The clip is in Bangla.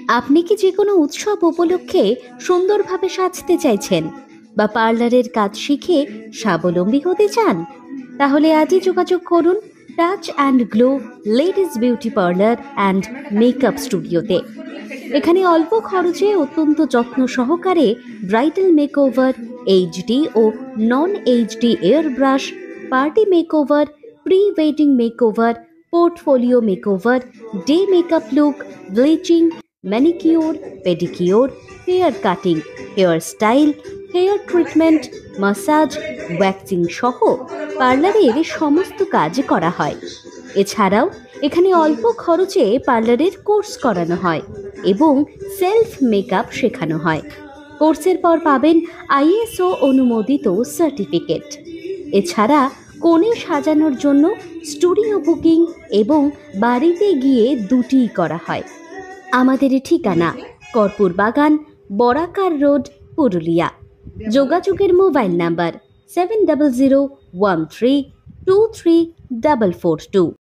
আপনি কি যেকোনো উৎসব উপলক্ষে সুন্দরভাবে সাজতে চাইছেন বা পার্লারের কাজ শিখে স্বাবলম্বী হতে চান? তাহলে আজই যোগাযোগ করুন touch and glow ladies beauty parlour and makeup স্টুডিওতে। এখানে অল্প খরচে অত্যন্ত যত্ন সহকারে ব্রাইডাল মেকওভার, এইচডি ও non HD air brush, party makeover, pre wedding makeover, portfolio makeover, day makeup look, bleaching, manicure, pedicure, hair cutting, hair style, hair treatment, massage, waxing সহ পার্লারের সমস্ত কাজ করা হয়। এছাড়াও এখানে অল্প খরচে পার্লারের কোর্স করানো হয় এবং সেলফ মেকআপ শেখানো হয়। কোর্সের পর পাবেন আইএসও অনুমোদিত সার্টিফিকেট। এছাড়া কনে সাজানোর জন্য স্টুডিও বুকিং এবং বাড়িতে গিয়ে দুটিই করা হয়। আমাদের ঠিকানা কর্পূর বাগান, বরাকার রোড, পুরুলিয়া। যোগাযোগের মোবাইল নাম্বার 7001323442।